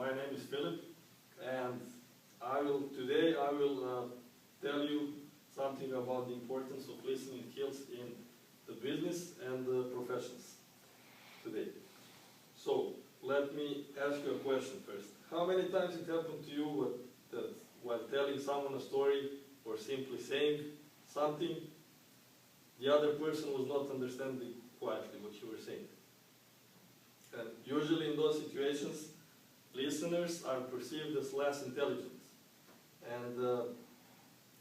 My name is Filip, and today I will tell you something about the importance of listening skills in the business and the professions today. So, let me ask you a question first. How many times it happened to you that while telling someone a story or simply saying something, the other person was not understanding quietly what you were saying? And usually in those situations, listeners are perceived as less intelligent. And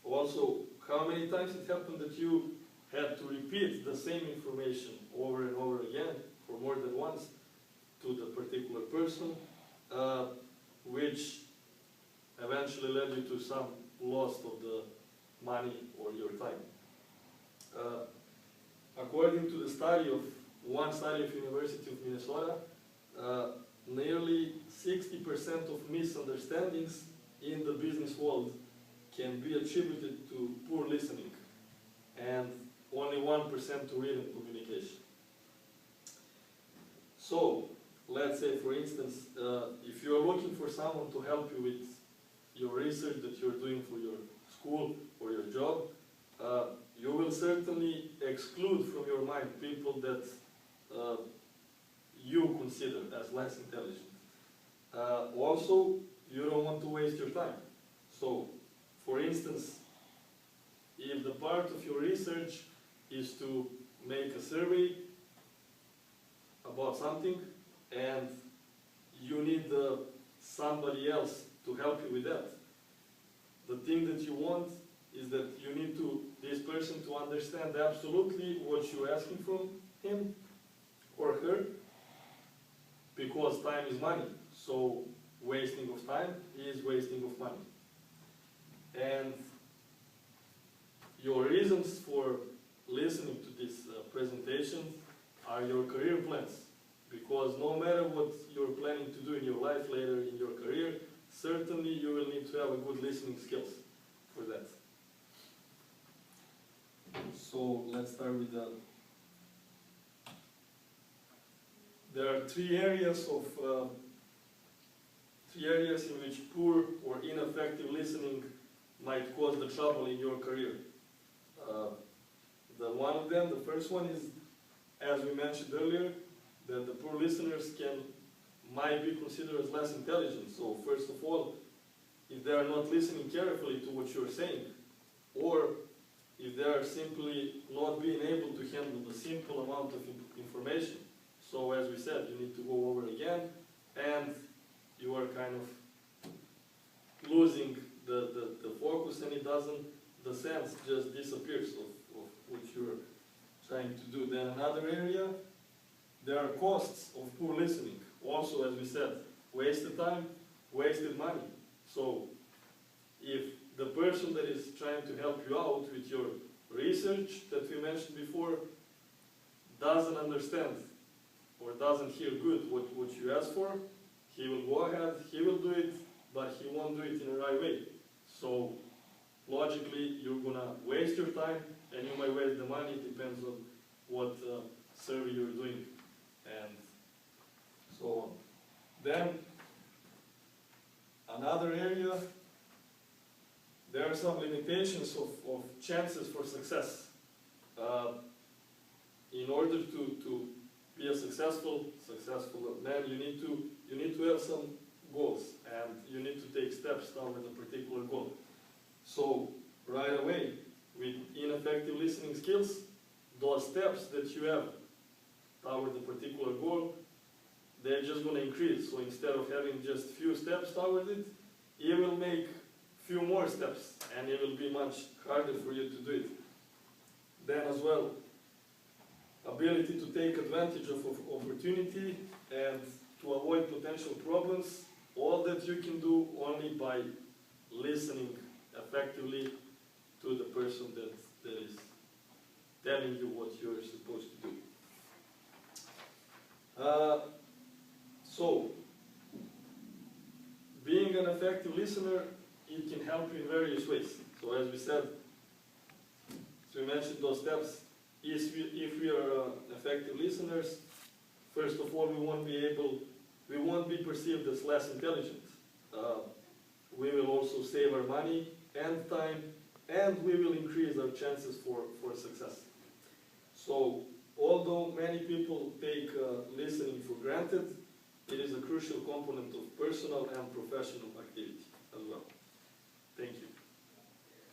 also, how many times it happened that you had to repeat the same information over and over again for more than once to the particular person, which eventually led you to some loss of the money or your time. According to the study of one study of University of Minnesota, nearly 60% of misunderstandings in the business world can be attributed to poor listening, and only 1% to written communication. So, let's say for instance, if you are looking for someone to help you with your research that you're doing for your school or your job, you will certainly exclude from your mind people that you consider as less intelligent. Also, you don't want to waste your time. So, for instance, if the part of your research is to make a survey about something and you need somebody else to help you with that, the thing that you want is that you need this person to understand absolutely what you're asking from him or her, because time is money. So wasting of time is wasting of money. And your reasons for listening to this presentation are your career plans. Because no matter what you're planning to do in your life later in your career, certainly you will need to have a good listening skills for that. So let's start with that. There are three areas in which poor or ineffective listening might cause the trouble in your career. The first one is, as we mentioned earlier, that the poor listeners might be considered as less intelligent. So first of all, if they are not listening carefully to what you're saying, or if they are simply not being able to handle the simple amount of information. So as we said, you need to go over again, and you are kind of losing the focus, and the sense just disappears of what you're trying to do. Then another area, there are costs of poor listening. Also, as we said, wasted time, wasted money. So, if the person that is trying to help you out with your research that we mentioned before doesn't understand or doesn't hear good what you ask for, he will go ahead, he will do it, but he won't do it in the right way. So, logically, you're going to waste your time and you might waste the money. It depends on what survey you're doing and so on. Then, another area, there are some limitations of chances for success. In order to be a successful man, you need to have some goals, and you need to take steps toward a particular goal. So right away, with ineffective listening skills, those steps that you have toward a particular goal, they're just going to increase. So instead of having just few steps toward it, you will make few more steps, and it will be much harder for you to do it. Then as well, ability to take advantage of opportunity and to avoid potential problems, all that you can do only by listening effectively to the person that is telling you what you're supposed to do. So, being an effective listener, it can help you in various ways. So as we said, so we mentioned those steps. If we are effective listeners, first of all, we we won't be perceived as less intelligent. We will also save our money and time, and we will increase our chances for success. So, although many people take listening for granted, it is a crucial component of personal and professional activity as well. Thank you.